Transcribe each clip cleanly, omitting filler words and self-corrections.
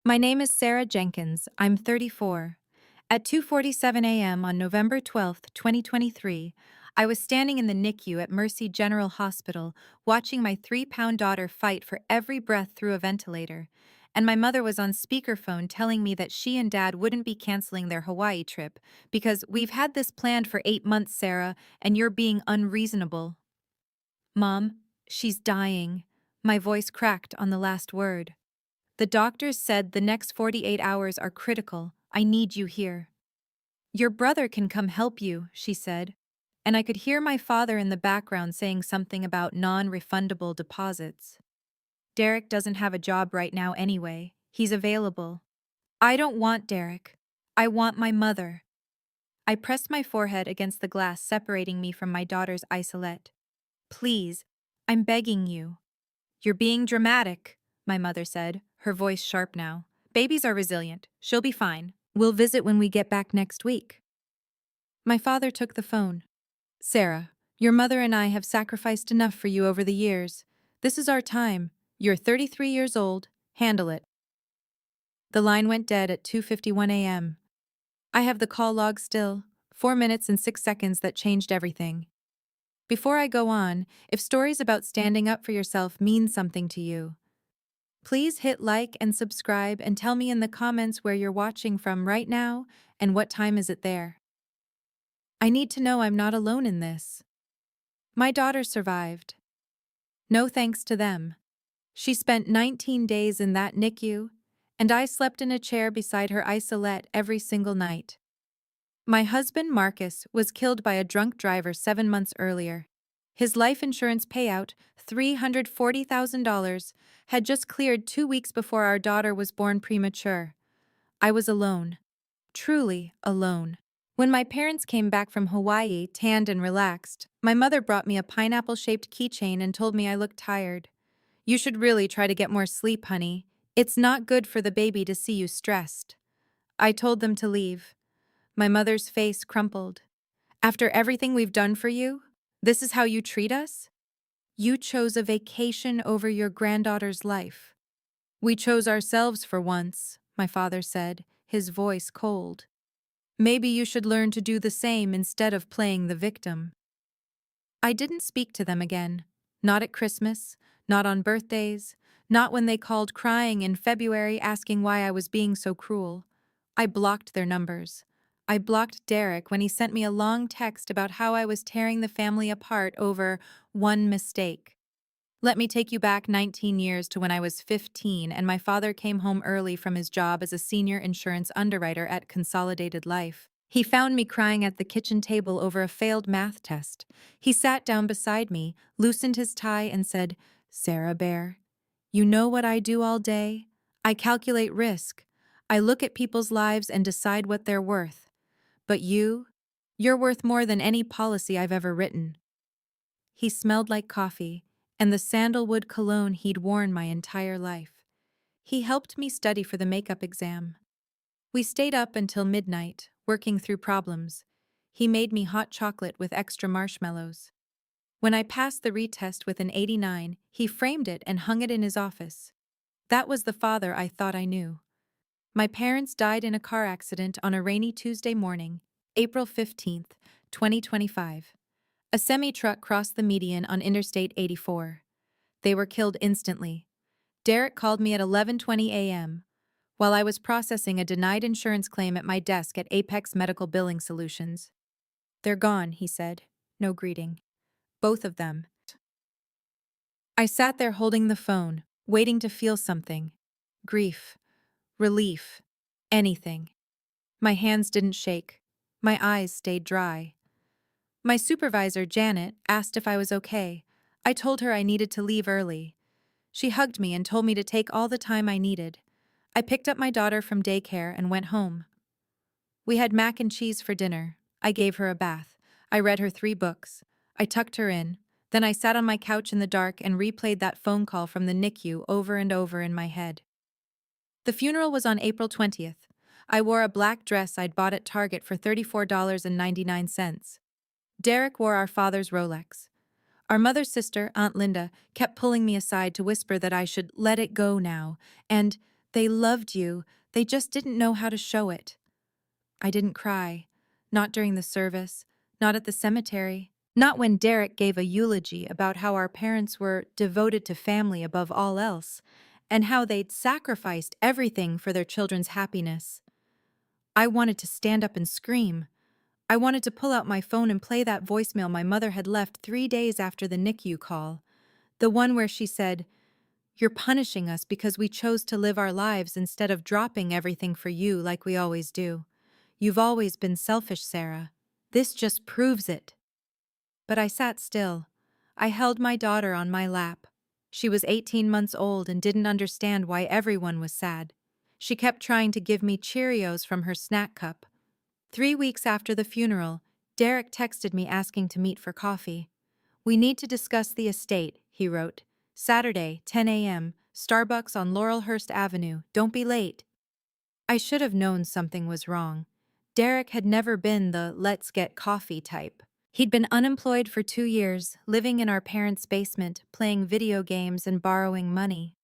My name is Sarah Jenkins. I'm 34. At 2:47 a.m. on November 12th, 2023, I was standing in the NICU at Mercy General Hospital watching my 3-pound daughter fight for every breath through a ventilator, and my mother was on speakerphone telling me that she and Dad wouldn't be canceling their Hawaii trip because we've had this planned for 8 months, Sarah, and you're being unreasonable. Mom, she's dying. My voice cracked on the last word. The doctors said the next 48 hours are critical. I need you here. Your brother can come help you, she said. And I could hear my father in the background saying something about non-refundable deposits. Derek doesn't have a job right now anyway. He's available. I don't want Derek. I want my mother. I pressed my forehead against the glass separating me from my daughter's isolette. Please, I'm begging you. You're being dramatic, my mother said, her voice sharp now. Babies are resilient. She'll be fine. We'll visit when we get back next week. My father took the phone. Sarah, your mother and I have sacrificed enough for you over the years. This is our time. You're 33 years old. Handle it. The line went dead at 2:51 a.m. I have the call log still. 4 minutes and 6 seconds that changed everything. Before I go on, if stories about standing up for yourself mean something to you, please hit like and subscribe and tell me in the comments where you're watching from right now and what time is it there. I need to know I'm not alone in this. My daughter survived. No thanks to them. She spent 19 days in that NICU, and I slept in a chair beside her isolette every single night. My husband, Marcus, was killed by a drunk driver 7 months earlier. His life insurance payout, $340,000, had just cleared 2 weeks before our daughter was born premature. I was alone. Truly alone. When my parents came back from Hawaii, tanned and relaxed, my mother brought me a pineapple-shaped keychain and told me I looked tired. You should really try to get more sleep, honey. It's not good for the baby to see you stressed. I told them to leave. My mother's face crumpled. After everything we've done for you, this is how you treat us? You chose a vacation over your granddaughter's life. We chose ourselves for once, my father said, his voice cold. Maybe you should learn to do the same instead of playing the victim. I didn't speak to them again. Not at Christmas, not on birthdays, not when they called crying in February asking why I was being so cruel. I blocked their numbers. I blocked Derek when he sent me a long text about how I was tearing the family apart over one mistake. Let me take you back 19 years to when I was 15 and my father came home early from his job as a senior insurance underwriter at Consolidated Life. He found me crying at the kitchen table over a failed math test. He sat down beside me, loosened his tie, and said, Sarah Bear, you know what I do all day? I calculate risk. I look at people's lives and decide what they're worth. But you're worth more than any policy I've ever written. He smelled like coffee and the sandalwood cologne he'd worn my entire life. He helped me study for the makeup exam. We stayed up until midnight, working through problems. He made me hot chocolate with extra marshmallows. When I passed the retest with an 89, he framed it and hung it in his office. That was the father I thought I knew. My parents died in a car accident on a rainy Tuesday morning, April 15th, 2025. A semi-truck crossed the median on Interstate 84. They were killed instantly. Derek called me at 11:20 a.m. while I was processing a denied insurance claim at my desk at Apex Medical Billing Solutions. They're gone, he said. No greeting. Both of them. I sat there holding the phone, waiting to feel something. Grief. Relief. Anything. My hands didn't shake. My eyes stayed dry. My supervisor, Janet, asked if I was okay. I told her I needed to leave early. She hugged me and told me to take all the time I needed. I picked up my daughter from daycare and went home. We had mac and cheese for dinner. I gave her a bath. I read her 3 books. I tucked her in. Then I sat on my couch in the dark and replayed that phone call from the NICU over and over in my head. The funeral was on April 20th. I wore a black dress I'd bought at Target for $34.99. Derek wore our father's Rolex. Our mother's sister, Aunt Linda, kept pulling me aside to whisper that I should let it go now, and They loved you, they just didn't know how to show it. I didn't cry. Not during the service, not at the cemetery, not when Derek gave a eulogy about how our parents were devoted to family above all else, and how they'd sacrificed everything for their children's happiness. I wanted to stand up and scream. I wanted to pull out my phone and play that voicemail my mother had left 3 days after the NICU call. The one where she said, "You're punishing us because we chose to live our lives instead of dropping everything for you like we always do. You've always been selfish, Sarah. This just proves it." But I sat still. I held my daughter on my lap. She was 18 months old and didn't understand why everyone was sad. She kept trying to give me Cheerios from her snack cup. 3 weeks after the funeral, Derek texted me asking to meet for coffee. "We need to discuss the estate," he wrote. "Saturday, 10 a.m., Starbucks on Laurelhurst Avenue. Don't be late." I should have known something was wrong. Derek had never been the "let's get coffee" type. He'd been unemployed for 2 years, living in our parents' basement, playing video games and borrowing money.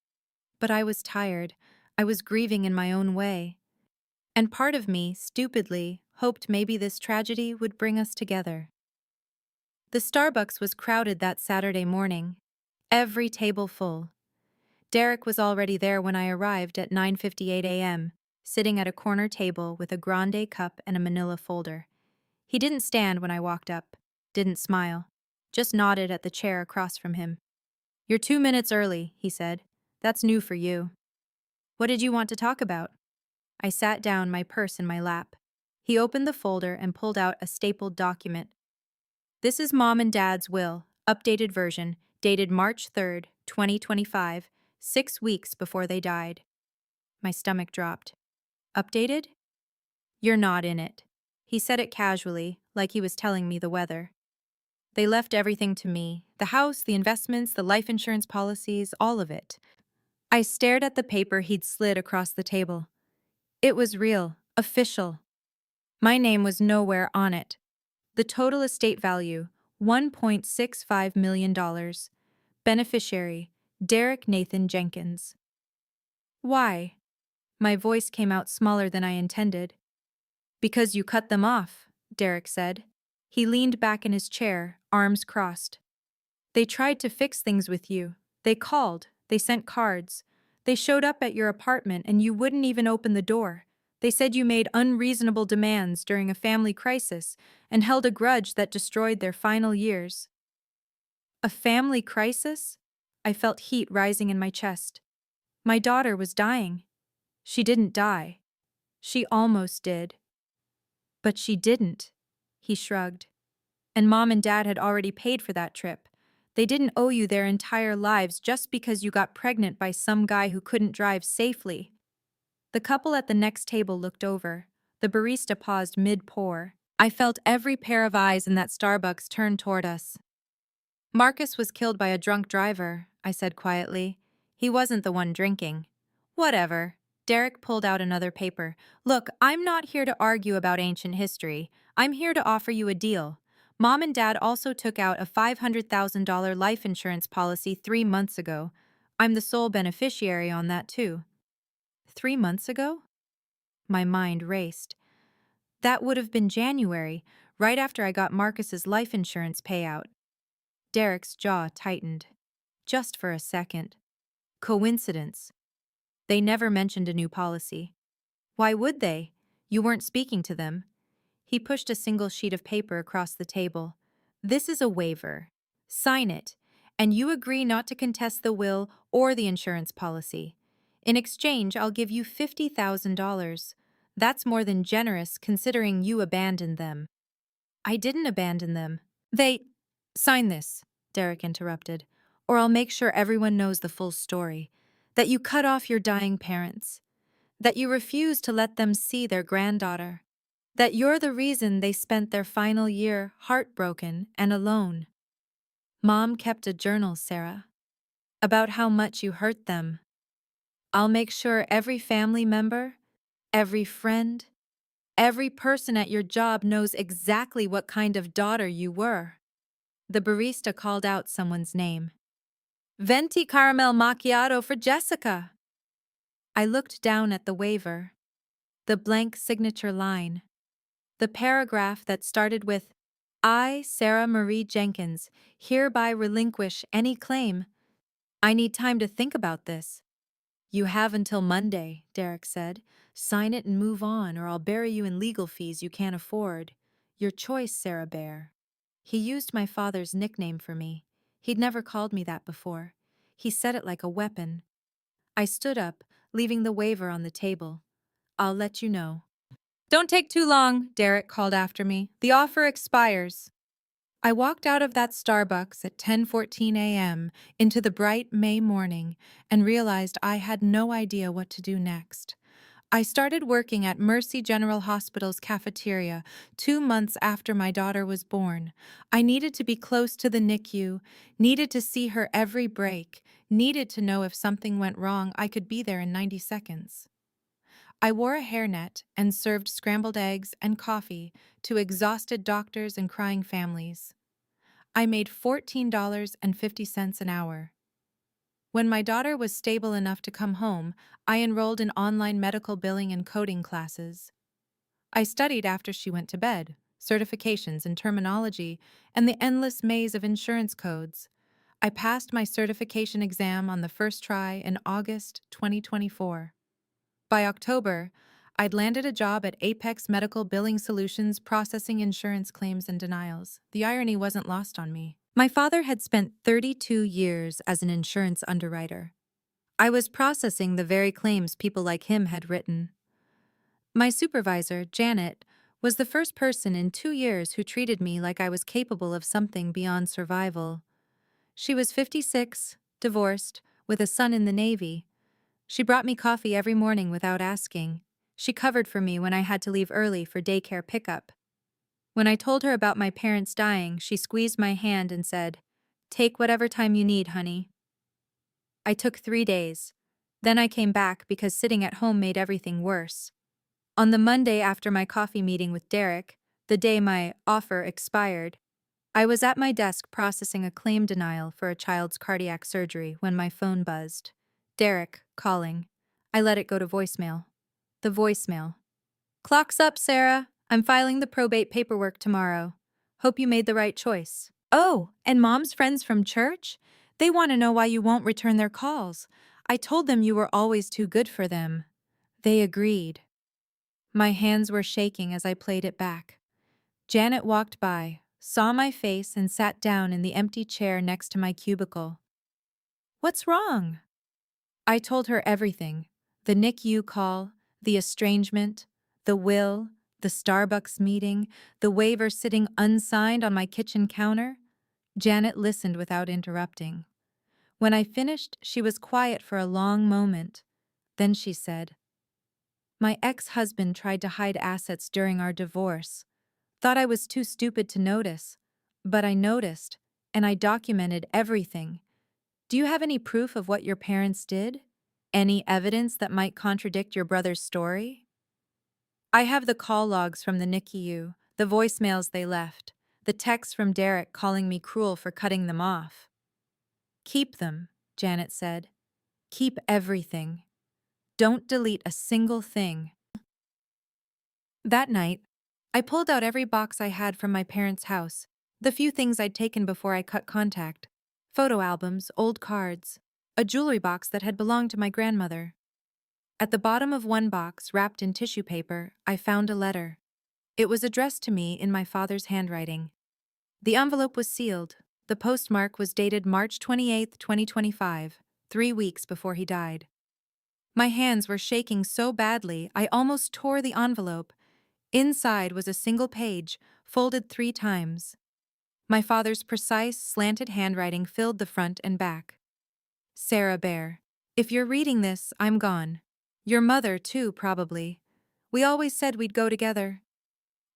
But I was tired. I was grieving in my own way. And part of me, stupidly, hoped maybe this tragedy would bring us together. The Starbucks was crowded that Saturday morning. Every table full. Derek was already there when I arrived at 9:58 a.m., sitting at a corner table with a grande cup and a manila folder. He didn't stand when I walked up, didn't smile, just nodded at the chair across from him. "You're 2 minutes early," he said. "That's new for you." "What did you want to talk about?" I sat down, my purse in my lap. He opened the folder and pulled out a stapled document. "This is Mom and Dad's will, updated version, dated March 3rd, 2025, 6 weeks before they died." My stomach dropped. "Updated?" "You're not in it." He said it casually, like he was telling me the weather. "They left everything to me, the house, the investments, the life insurance policies, all of it." I stared at the paper he'd slid across the table. It was real, official. My name was nowhere on it. The total estate value, $1.65 million. Beneficiary, Derek Nathan Jenkins. "Why?" My voice came out smaller than I intended. "Because you cut them off," Derek said. He leaned back in his chair, arms crossed. "They tried to fix things with you. They called, they sent cards. They showed up at your apartment and you wouldn't even open the door. They said you made unreasonable demands during a family crisis and held a grudge that destroyed their final years." A family crisis? I felt heat rising in my chest. My daughter was dying. She didn't die. She almost did. But she didn't. He shrugged. And Mom and Dad had already paid for that trip. They didn't owe you their entire lives just because you got pregnant by some guy who couldn't drive safely. The couple at the next table looked over. The barista paused mid-pour. I felt every pair of eyes in that Starbucks turn toward us. "Marcus was killed by a drunk driver," I said quietly. "He wasn't the one drinking." "Whatever." Derek pulled out another paper. "Look, I'm not here to argue about ancient history. I'm here to offer you a deal. Mom and Dad also took out a $500,000 life insurance policy 3 months ago. I'm the sole beneficiary on that too." 3 months ago? My mind raced. That would have been January, right after I got Marcus's life insurance payout. Derek's jaw tightened. Just for a second. Coincidence. They never mentioned a new policy. Why would they? You weren't speaking to them. He pushed a single sheet of paper across the table. "This is a waiver. Sign it, and you agree not to contest the will or the insurance policy. In exchange, I'll give you $50,000. That's more than generous considering you abandoned them." "I didn't abandon them." Sign this," Derek interrupted, "or I'll make sure everyone knows the full story. That you cut off your dying parents. That you refuse to let them see their granddaughter. That you're the reason they spent their final year heartbroken and alone. Mom kept a journal, Sarah, about how much you hurt them. I'll make sure every family member, every friend, every person at your job knows exactly what kind of daughter you were." The barista called out someone's name. "Venti caramel macchiato for Jessica." I looked down at the waiver, the blank signature line, the paragraph that started with, I, Sarah Marie Jenkins, hereby relinquish any claim. I need time to think about this. You have until Monday, Derek said. Sign it and move on, or I'll bury you in legal fees you can't afford. Your choice, Sarah Bear. He used my father's nickname for me. He'd never called me that before. He said it like a weapon. I stood up, leaving the waiver on the table. I'll let you know. Don't take too long, Derek called after me. The offer expires. I walked out of that Starbucks at 10:14 a.m. into the bright May morning and realized I had no idea what to do next. I started working at Mercy General Hospital's cafeteria 2 months after my daughter was born. I needed to be close to the NICU, needed to see her every break, needed to know if something went wrong I could be there in 90 seconds. I wore a hairnet and served scrambled eggs and coffee to exhausted doctors and crying families. I made $14.50 an hour. When my daughter was stable enough to come home, I enrolled in online medical billing and coding classes. I studied after she went to bed, certifications in terminology, and the endless maze of insurance codes. I passed my certification exam on the first try in August 2024. By October, I'd landed a job at Apex Medical Billing Solutions processing insurance claims and denials. The irony wasn't lost on me. My father had spent 32 years as an insurance underwriter. I was processing the very claims people like him had written. My supervisor, Janet, was the first person in 2 years who treated me like I was capable of something beyond survival. She was 56, divorced, with a son in the Navy. She brought me coffee every morning without asking. She covered for me when I had to leave early for daycare pickup. When I told her about my parents dying, she squeezed my hand and said, "Take whatever time you need, honey." I took 3 days. Then I came back because sitting at home made everything worse. On the Monday after my coffee meeting with Derek, the day my offer expired, I was at my desk processing a claim denial for a child's cardiac surgery when my phone buzzed. Derek, calling. I let it go to voicemail. The voicemail. Clock's up, Sarah. I'm filing the probate paperwork tomorrow. Hope you made the right choice. Oh, and Mom's friends from church? They want to know why you won't return their calls. I told them you were always too good for them. They agreed. My hands were shaking as I played it back. Janet walked by, saw my face, and sat down in the empty chair next to my cubicle. What's wrong? I told her everything. The NICU call, the estrangement, the will, the Starbucks meeting, the waiver sitting unsigned on my kitchen counter. Janet listened without interrupting. When I finished, she was quiet for a long moment. Then she said, "My ex-husband tried to hide assets during our divorce. Thought I was too stupid to notice. But I noticed, and I documented everything. Do you have any proof of what your parents did? Any evidence that might contradict your brother's story?" I have the call logs from the NICU, the voicemails they left, the texts from Derek calling me cruel for cutting them off. Keep them, Janet said. Keep everything. Don't delete a single thing. That night, I pulled out every box I had from my parents' house, the few things I'd taken before I cut contact. Photo albums, old cards, a jewelry box that had belonged to my grandmother. At the bottom of one box, wrapped in tissue paper, I found a letter. It was addressed to me in my father's handwriting. The envelope was sealed. The postmark was dated March 28, 2025, 3 weeks before he died. My hands were shaking so badly I almost tore the envelope. Inside was a single page, folded 3 times. My father's precise, slanted handwriting filled the front and back. Sarah Bear. If you're reading this, I'm gone. Your mother, too, probably. We always said we'd go together.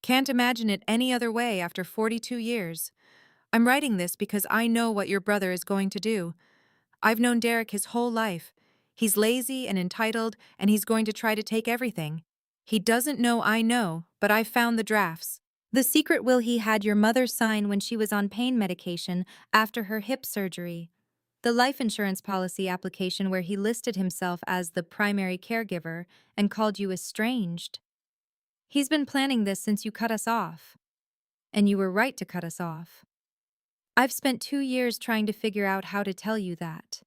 Can't imagine it any other way after 42 years. I'm writing this because I know what your brother is going to do. I've known Derek his whole life. He's lazy and entitled, and he's going to try to take everything. He doesn't know I know, but I found the drafts. The secret will he had your mother sign when she was on pain medication after her hip surgery. The life insurance policy application where he listed himself as the primary caregiver and called you estranged. He's been planning this since you cut us off. And you were right to cut us off. I've spent 2 years trying to figure out how to tell you that.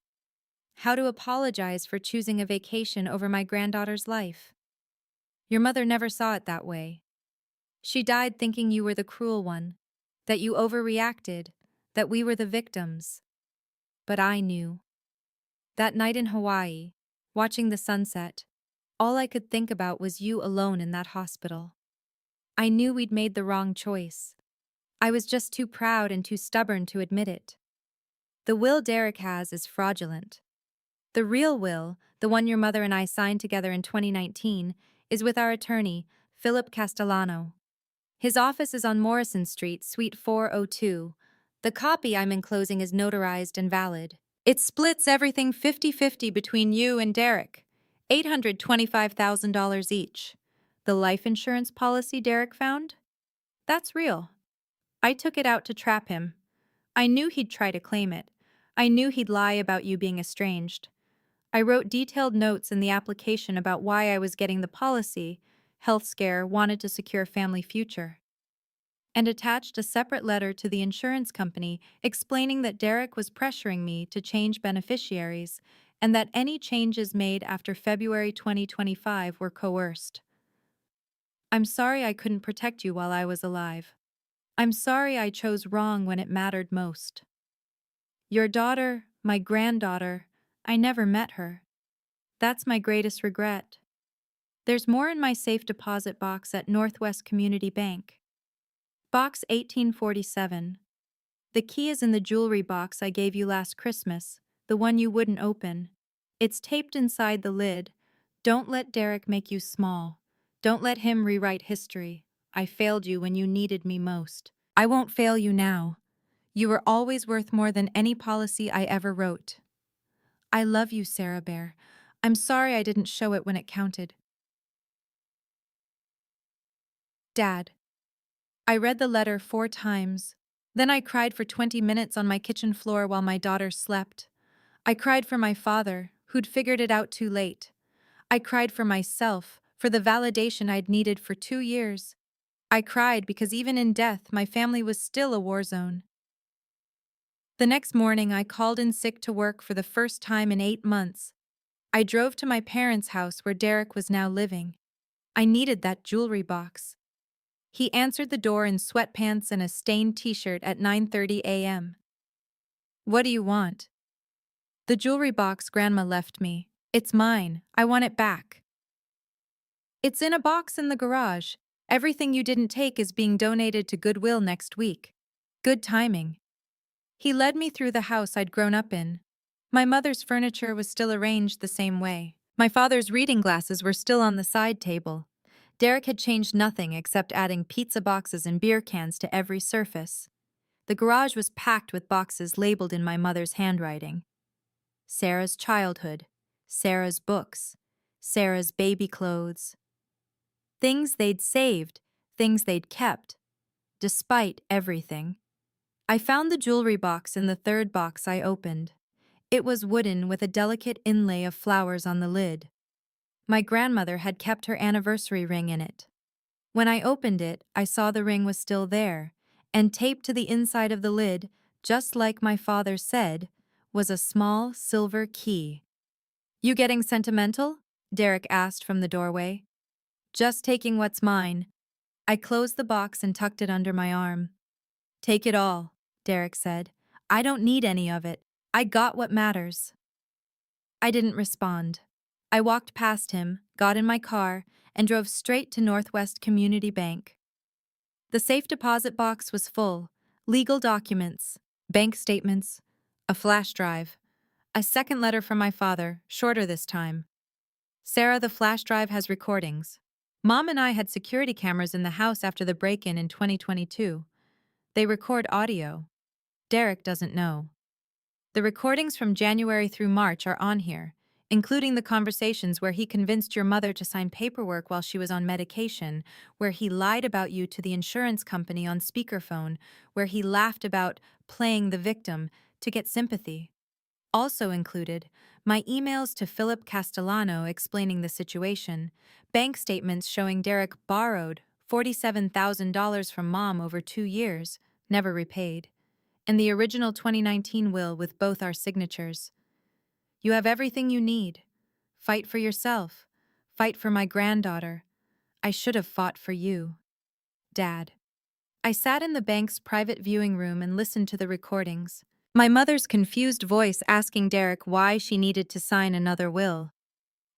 How to apologize for choosing a vacation over my granddaughter's life. Your mother never saw it that way. She died thinking you were the cruel one, that you overreacted, that we were the victims. But I knew. That night in Hawaii, watching the sunset, all I could think about was you alone in that hospital. I knew we'd made the wrong choice. I was just too proud and too stubborn to admit it. The will Derek has is fraudulent. The real will, the one your mother and I signed together in 2019, is with our attorney, Philip Castellano. His office is on Morrison Street, Suite 402. The copy I'm enclosing is notarized and valid. It splits everything 50-50 between you and Derek, $825,000 each. The life insurance policy Derek found? That's real. I took it out to trap him. I knew he'd try to claim it. I knew he'd lie about you being estranged. I wrote detailed notes in the application about why I was getting the policy, health scare, wanted to secure family future, and attached a separate letter to the insurance company explaining that Derek was pressuring me to change beneficiaries and that any changes made after February 2025 were coerced. I'm sorry I couldn't protect you while I was alive. I'm sorry I chose wrong when it mattered most. Your daughter, my granddaughter, I never met her. That's my greatest regret. There's more in my safe deposit box at Northwest Community Bank. Box 1847. The key is in the jewelry box I gave you last Christmas, the one you wouldn't open. It's taped inside the lid. Don't let Derek make you small. Don't let him rewrite history. I failed you when you needed me most. I won't fail you now. You were always worth more than any policy I ever wrote. I love you, Sarah Bear. I'm sorry I didn't show it when it counted. Dad. I read the letter 4 times. Then I cried for 20 minutes on my kitchen floor while my daughter slept. I cried for my father, who'd figured it out too late. I cried for myself, for the validation I'd needed for 2 years. I cried because even in death, my family was still a war zone. The next morning, I called in sick to work for the first time in 8 months. I drove to my parents' house where Derek was now living. I needed that jewelry box. He answered the door in sweatpants and a stained t-shirt at 9:30 a.m. What do you want? The jewelry box Grandma left me. It's mine. I want it back. It's in a box in the garage. Everything you didn't take is being donated to Goodwill next week. Good timing. He led me through the house I'd grown up in. My mother's furniture was still arranged the same way. My father's reading glasses were still on the side table. Derek had changed nothing except adding pizza boxes and beer cans to every surface. The garage was packed with boxes labeled in my mother's handwriting. Sarah's childhood, Sarah's books, Sarah's baby clothes. Things they'd saved, things they'd kept, despite everything. I found the jewelry box in the third box I opened. It was wooden with a delicate inlay of flowers on the lid. My grandmother had kept her anniversary ring in it. When I opened it, I saw the ring was still there, and taped to the inside of the lid, just like my father said, was a small silver key. You getting sentimental? Derek asked from the doorway. Just taking what's mine. I closed the box and tucked it under my arm. Take it all, Derek said. I don't need any of it. I got what matters. I didn't respond. I walked past him, got in my car, and drove straight to Northwest Community Bank. The safe deposit box was full. Legal documents, bank statements, a flash drive, a second letter from my father, shorter this time. Sarah, the flash drive has recordings. Mom and I had security cameras in the house after the break-in in 2022. They record audio. Derek doesn't know. The recordings from January through March are on here, including the conversations where he convinced your mother to sign paperwork while she was on medication, where he lied about you to the insurance company on speakerphone, where he laughed about playing the victim to get sympathy. Also included, my emails to Philip Castellano explaining the situation, bank statements showing Derek borrowed $47,000 from Mom over 2 years, never repaid, and the original 2019 will with both our signatures. You have everything you need. Fight for yourself. Fight for my granddaughter. I should have fought for you. Dad. I sat in the bank's private viewing room and listened to the recordings. My mother's confused voice asking Derek why she needed to sign another will.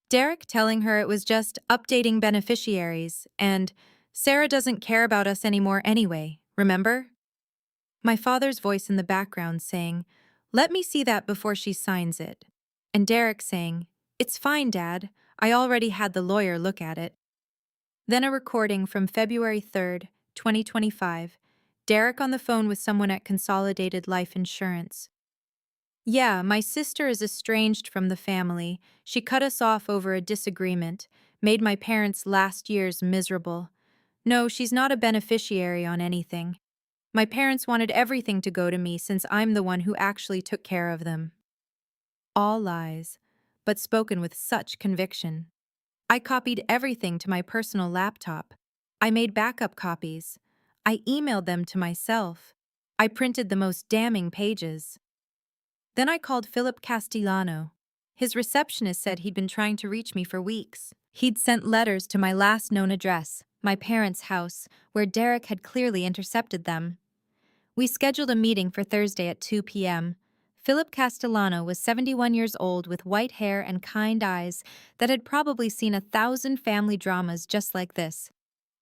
Derek telling her it was just updating beneficiaries and Sarah doesn't care about us anymore anyway, remember? My father's voice in the background saying, "Let me see that before she signs it." And Derek saying, "It's fine, Dad. I already had the lawyer look at it." Then a recording from February 3rd, 2025. Derek on the phone with someone at Consolidated Life Insurance. "Yeah, my sister is estranged from the family. She cut us off over a disagreement, made my parents' last years miserable. No, she's not a beneficiary on anything. My parents wanted everything to go to me since I'm the one who actually took care of them." All lies, but spoken with such conviction. I copied everything to my personal laptop. I made backup copies. I emailed them to myself. I printed the most damning pages. Then I called Philip Castellano. His receptionist said he'd been trying to reach me for weeks. He'd sent letters to my last known address, my parents' house, where Derek had clearly intercepted them. We scheduled a meeting for Thursday at 2 p.m. Philip Castellano was 71 years old with white hair and kind eyes that had probably seen 1,000 family dramas just like this.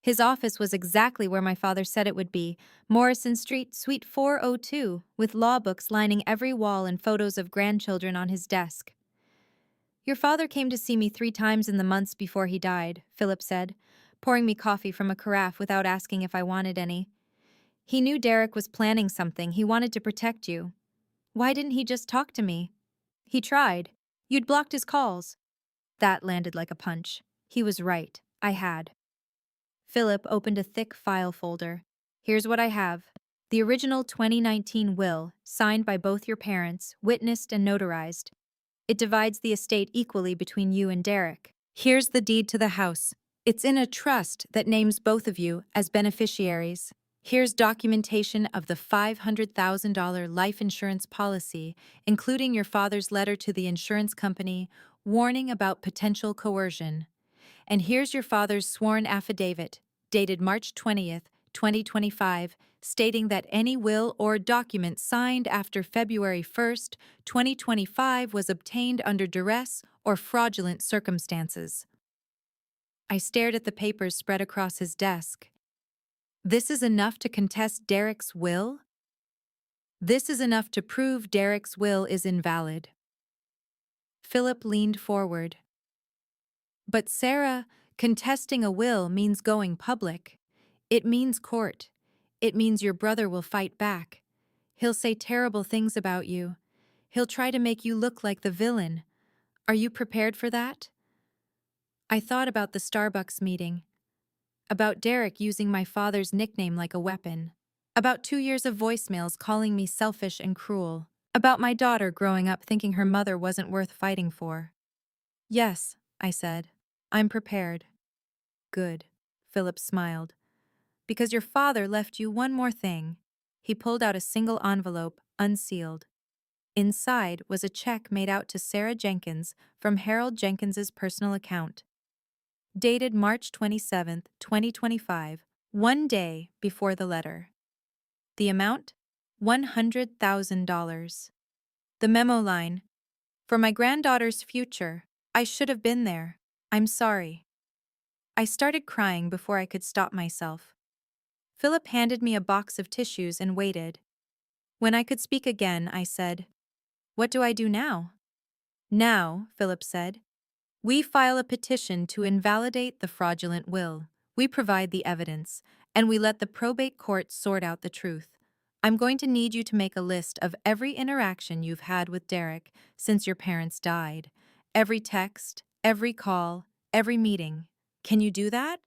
His office was exactly where my father said it would be, Morrison Street, Suite 402, with law books lining every wall and photos of grandchildren on his desk. "Your father came to see me 3 times in the months before he died," Philip said, pouring me coffee from a carafe without asking if I wanted any. "He knew Derek was planning something. He wanted to protect you. Why didn't he just talk to me?" "He tried. You'd blocked his calls." That landed like a punch. He was right. I had. Philip opened a thick file folder. "Here's what I have. The original 2019 will, signed by both your parents, witnessed and notarized. It divides the estate equally between you and Derek. Here's the deed to the house. It's in a trust that names both of you as beneficiaries. Here's documentation of the $500,000 life insurance policy, including your father's letter to the insurance company warning about potential coercion. And here's your father's sworn affidavit, dated March 20th, 2025, stating that any will or document signed after February 1st, 2025 was obtained under duress or fraudulent circumstances." I stared at the papers spread across his desk. This is enough to contest Derek's will? This is enough to prove Derek's will is invalid. Philip leaned forward. "But Sarah, contesting a will means going public. It means court. It means your brother will fight back. He'll say terrible things about you. He'll try to make you look like the villain. Are you prepared for that?" I thought about the Starbucks meeting, about Derek using my father's nickname like a weapon, about 2 years of voicemails calling me selfish and cruel, about my daughter growing up thinking her mother wasn't worth fighting for. "Yes," I said. "I'm prepared." "Good," Philip smiled. "Because your father left you one more thing." He pulled out a single envelope, unsealed. Inside was a check made out to Sarah Jenkins from Harold Jenkins's personal account. Dated March 27th, 2025, one day before the letter. The amount? $100,000. The memo line: "For my granddaughter's future, I should have been there. I'm sorry." I started crying before I could stop myself. Philip handed me a box of tissues and waited. When I could speak again, I said, "What do I do now?" "Now," Philip said, "we file a petition to invalidate the fraudulent will. We provide the evidence, and we let the probate court sort out the truth. I'm going to need you to make a list of every interaction you've had with Derek since your parents died. Every text, every call, every meeting. Can you do that?"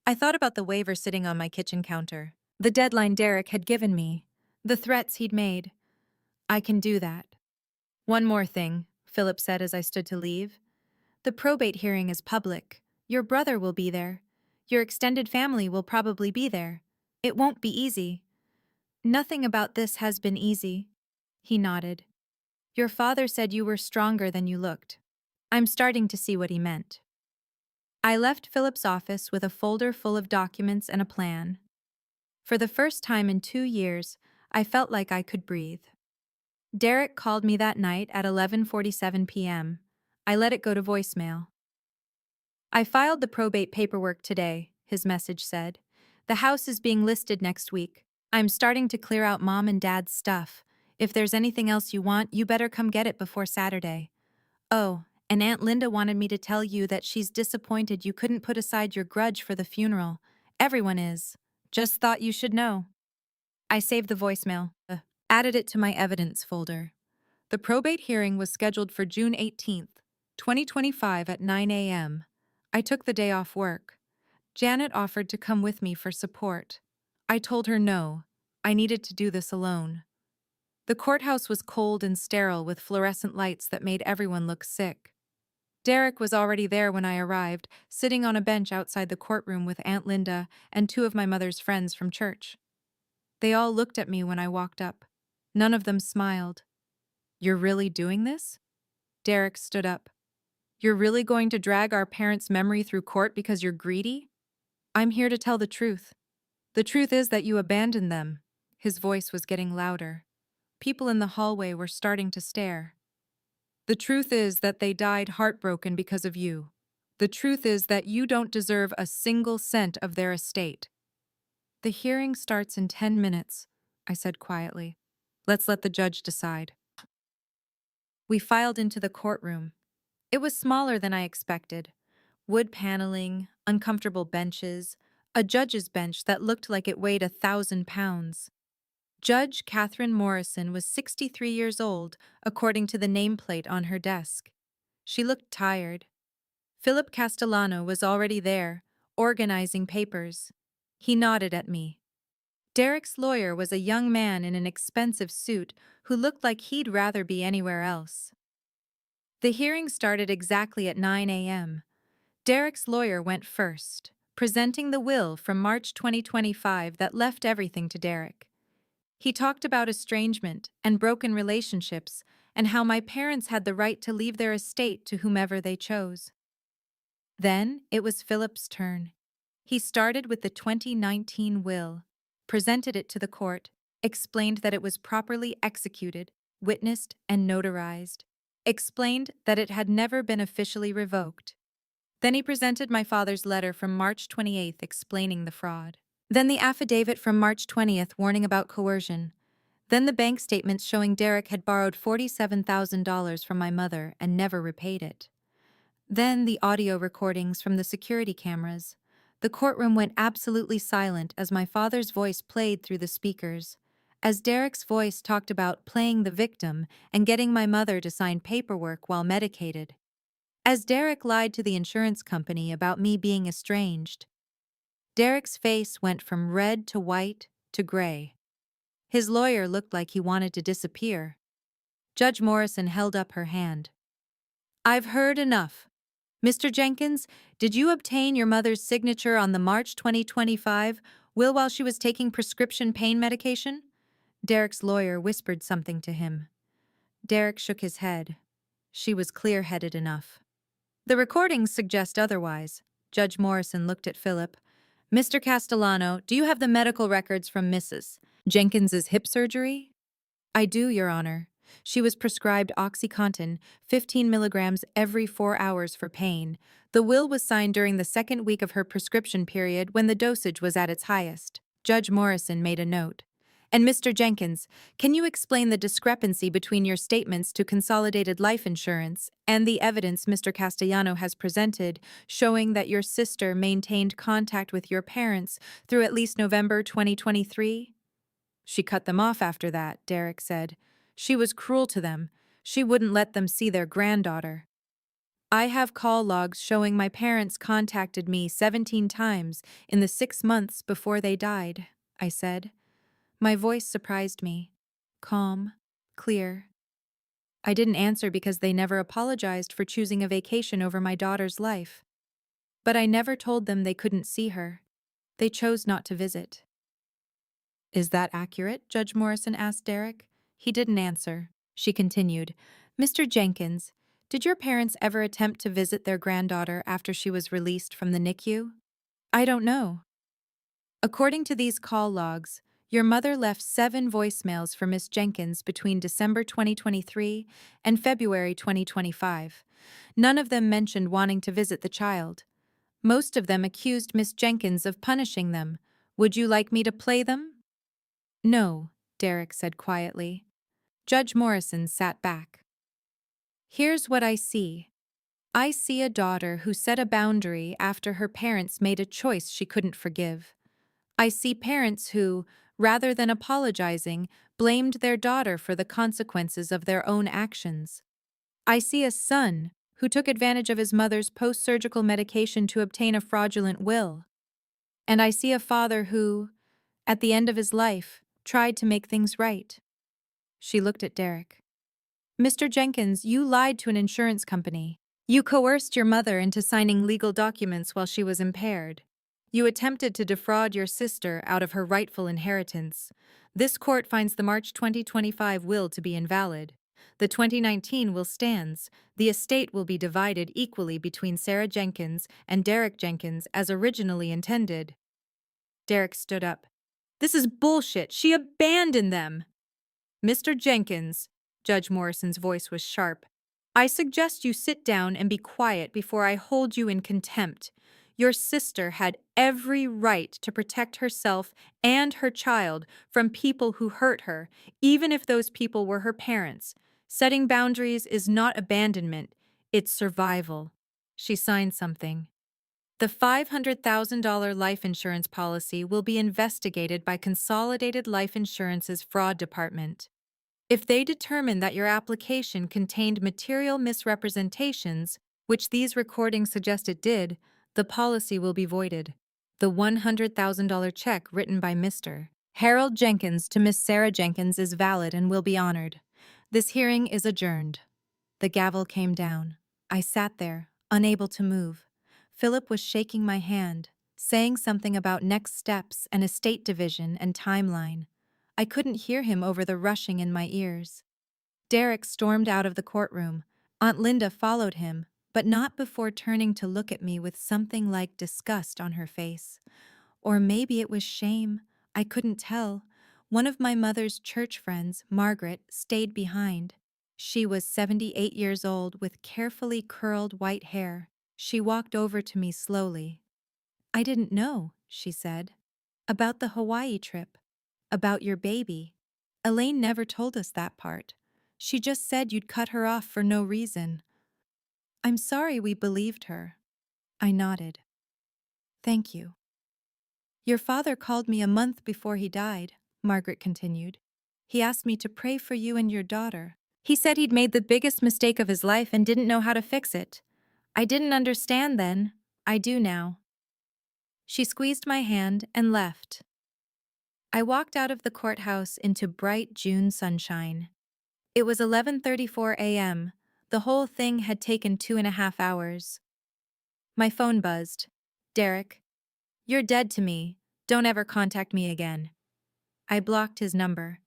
I thought about the waiver sitting on my kitchen counter, the deadline Derek had given me, the threats he'd made. "I can do that." One more thing, Philip said as I stood to leave. The probate hearing is public. Your brother will be there. Your extended family will probably be there. It won't be easy. Nothing about this has been easy. He nodded. Your father said you were stronger than you looked. I'm starting to see what he meant. I left Philip's office with a folder full of documents and a plan. For the first time in 2 years, I felt like I could breathe. Derek called me that night at 11:47 p.m. I let it go to voicemail. I filed the probate paperwork today, his message said. The house is being listed next week. I'm starting to clear out Mom and Dad's stuff. If there's anything else you want, you better come get it before Saturday. Oh, and Aunt Linda wanted me to tell you that she's disappointed you couldn't put aside your grudge for the funeral. Everyone is. Just thought you should know. I saved the voicemail, added it to my evidence folder. The probate hearing was scheduled for June 18th, 2025 at 9 a.m. I took the day off work. Janet offered to come with me for support. I told her no. I needed to do this alone. The courthouse was cold and sterile with fluorescent lights that made everyone look sick. Derek was already there when I arrived, sitting on a bench outside the courtroom with Aunt Linda and two of my mother's friends from church. They all looked at me when I walked up. None of them smiled. You're really doing this? Derek stood up. You're really going to drag our parents' memory through court because you're greedy? I'm here to tell the truth. The truth is that you abandoned them. His voice was getting louder. People in the hallway were starting to stare. The truth is that they died heartbroken because of you. The truth is that you don't deserve a single cent of their estate. The hearing starts in 10 minutes, I said quietly. Let's let the judge decide. We filed into the courtroom. It was smaller than I expected. Wood paneling, uncomfortable benches, a judge's bench that looked like it weighed 1,000 pounds. Judge Catherine Morrison was 63 years old, according to the nameplate on her desk. She looked tired. Philip Castellano was already there, organizing papers. He nodded at me. Derek's lawyer was a young man in an expensive suit who looked like he'd rather be anywhere else. The hearing started exactly at 9 a.m. Derek's lawyer went first, presenting the will from March 2025 that left everything to Derek. He talked about estrangement and broken relationships and how my parents had the right to leave their estate to whomever they chose. Then it was Philip's turn. He started with the 2019 will, presented it to the court, explained that it was properly executed, witnessed, and notarized, explained that it had never been officially revoked. Then he presented my father's letter from March 28th explaining the fraud. Then the affidavit from March 20th warning about coercion. Then the bank statements showing Derek had borrowed $47,000 from my mother and never repaid it. Then the audio recordings from the security cameras. The courtroom went absolutely silent as my father's voice played through the speakers, as Derek's voice talked about playing the victim and getting my mother to sign paperwork while medicated. As Derek lied to the insurance company about me being estranged. Derek's face went from red to white to gray. His lawyer looked like he wanted to disappear. Judge Morrison held up her hand. I've heard enough. Mr. Jenkins, did you obtain your mother's signature on the March 2025 will while she was taking prescription pain medication? Derek's lawyer whispered something to him. Derek shook his head. She was clear-headed enough. The recordings suggest otherwise. Judge Morrison looked at Philip. Mr. Castellano, do you have the medical records from Mrs. Jenkins's hip surgery? I do, Your Honor. She was prescribed OxyContin, 15 milligrams every 4 hours for pain. The will was signed during the second week of her prescription period when the dosage was at its highest. Judge Morrison made a note. And Mr. Jenkins, can you explain the discrepancy between your statements to Consolidated Life Insurance and the evidence Mr. Castellano has presented showing that your sister maintained contact with your parents through at least November 2023? She cut them off after that, Derek said. She was cruel to them. She wouldn't let them see their granddaughter. I have call logs showing my parents contacted me 17 times in the 6 months before they died, I said. My voice surprised me. Calm, clear. I didn't answer because they never apologized for choosing a vacation over my daughter's life. But I never told them they couldn't see her. They chose not to visit. Is that accurate? Judge Morrison asked Derek. He didn't answer. She continued, Mr. Jenkins, did your parents ever attempt to visit their granddaughter after she was released from the NICU? I don't know. According to these call logs, your mother left 7 voicemails for Miss Jenkins between December 2023 and February 2025. None of them mentioned wanting to visit the child. Most of them accused Miss Jenkins of punishing them. Would you like me to play them? No, Derek said quietly. Judge Morrison sat back. Here's what I see. I see a daughter who set a boundary after her parents made a choice she couldn't forgive. I see parents who, rather than apologizing, blamed their daughter for the consequences of their own actions. I see a son who took advantage of his mother's post-surgical medication to obtain a fraudulent will. And I see a father who, at the end of his life, tried to make things right. She looked at Derek. Mr. Jenkins, you lied to an insurance company. You coerced your mother into signing legal documents while she was impaired. You attempted to defraud your sister out of her rightful inheritance. This court finds the March 2025 will to be invalid. The 2019 will stands. The estate will be divided equally between Sarah Jenkins and Derek Jenkins as originally intended. Derek stood up. This is bullshit. She abandoned them. Mr. Jenkins, Judge Morrison's voice was sharp, I suggest you sit down and be quiet before I hold you in contempt. Your sister had every right to protect herself and her child from people who hurt her, even if those people were her parents. Setting boundaries is not abandonment, it's survival. She signed something. The $500,000 life insurance policy will be investigated by Consolidated Life Insurance's fraud department. If they determine that your application contained material misrepresentations, which these recordings suggest it did, the policy will be voided. The $100,000 check written by Mr. Harold Jenkins to Miss Sarah Jenkins is valid and will be honored. This hearing is adjourned. The gavel came down. I sat there, unable to move. Philip was shaking my hand, saying something about next steps and estate division and timeline. I couldn't hear him over the rushing in my ears. Derek stormed out of the courtroom. Aunt Linda followed him, but not before turning to look at me with something like disgust on her face. Or maybe it was shame. I couldn't tell. One of my mother's church friends, Margaret, stayed behind. She was 78 years old with carefully curled white hair. She walked over to me slowly. I didn't know, she said. About the Hawaii trip. About your baby. Elaine never told us that part. She just said you'd cut her off for no reason. I'm sorry we believed her. I nodded. Thank you. Your father called me a month before he died, Margaret continued. He asked me to pray for you and your daughter. He said he'd made the biggest mistake of his life and didn't know how to fix it. I didn't understand then. I do now. She squeezed my hand and left. I walked out of the courthouse into bright June sunshine. It was 11:34 a.m. The whole thing had taken 2.5 hours. My phone buzzed. Derek, you're dead to me. Don't ever contact me again. I blocked his number.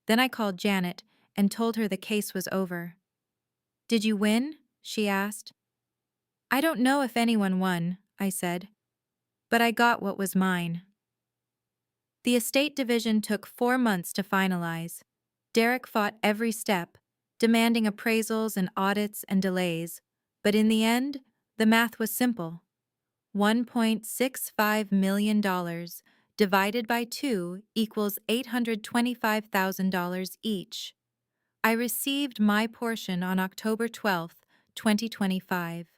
Then I called Janet and told her the case was over. Did you win? She asked. I don't know if anyone won, I said. But I got what was mine. The estate division took 4 months to finalize. Derek fought every step, demanding appraisals and audits and delays. But in the end, the math was simple. $1.65 million divided by 2 equals $825,000 each. I received my portion on October 12, 2025.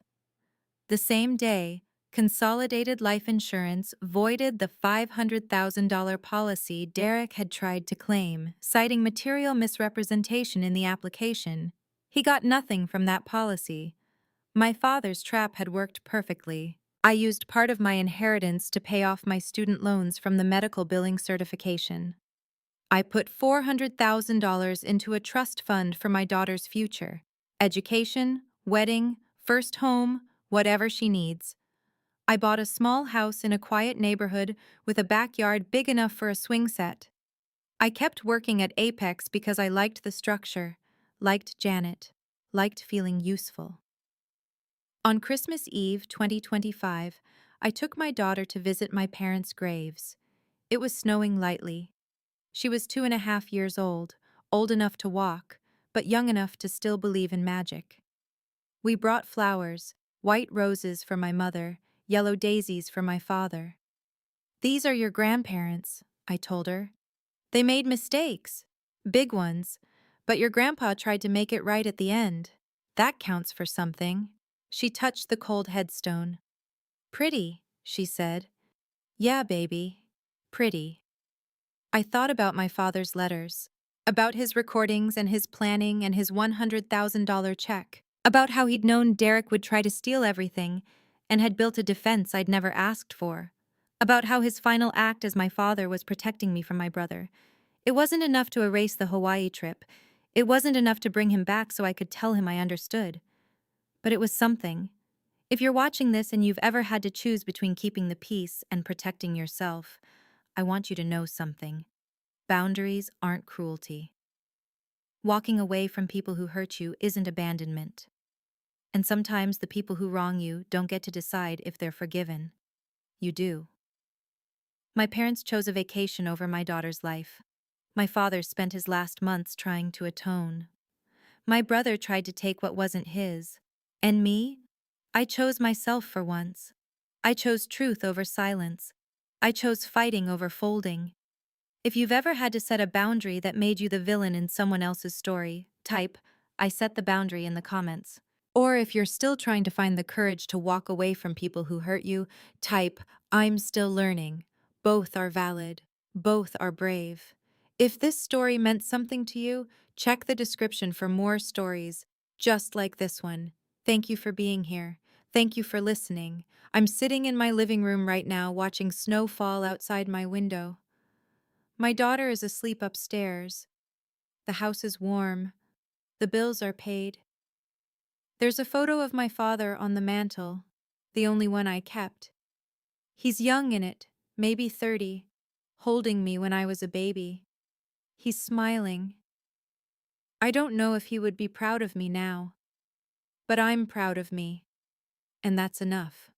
The same day, Consolidated Life Insurance voided the $500,000 policy Derek had tried to claim, citing material misrepresentation in the application. He got nothing from that policy. My father's trap had worked perfectly. I used part of my inheritance to pay off my student loans from the medical billing certification. I put $400,000 into a trust fund for my daughter's future. Education, wedding, first home, whatever she needs. I bought a small house in a quiet neighborhood with a backyard big enough for a swing set. I kept working at Apex because I liked the structure, liked Janet, liked feeling useful. On Christmas Eve 2025, I took my daughter to visit my parents' graves. It was snowing lightly. She was 2.5 years old enough to walk, but young enough to still believe in magic. We brought flowers, white roses for my mother, yellow daisies for my father. These are your grandparents, I told her. They made mistakes, big ones, but your grandpa tried to make it right at the end. That counts for something. She touched the cold headstone. Pretty, she said. Yeah, baby. Pretty. I thought about my father's letters, about his recordings and his planning and his $100,000 check, about how he'd known Derek would try to steal everything and had built a defense I'd never asked for, about how his final act as my father was protecting me from my brother. It wasn't enough to erase the Hawaii trip. It wasn't enough to bring him back so I could tell him I understood. But it was something. If you're watching this and you've ever had to choose between keeping the peace and protecting yourself, I want you to know something. Boundaries aren't cruelty. Walking away from people who hurt you isn't abandonment. And sometimes the people who wrong you don't get to decide if they're forgiven. You do. My parents chose a vacation over my daughter's life. My father spent his last months trying to atone. My brother tried to take what wasn't his. And me? I chose myself for once. I chose truth over silence. I chose fighting over folding. If you've ever had to set a boundary that made you the villain in someone else's story, type, I set the boundary in the comments. Or if you're still trying to find the courage to walk away from people who hurt you, type, I'm still learning. Both are valid. Both are brave. If this story meant something to you, check the description for more stories just like this one. Thank you for being here. Thank you for listening. I'm sitting in my living room right now watching snow fall outside my window. My daughter is asleep upstairs. The house is warm. The bills are paid. There's a photo of my father on the mantel, the only one I kept. He's young in it, maybe 30, holding me when I was a baby. He's smiling. I don't know if he would be proud of me now, but I'm proud of me, and that's enough.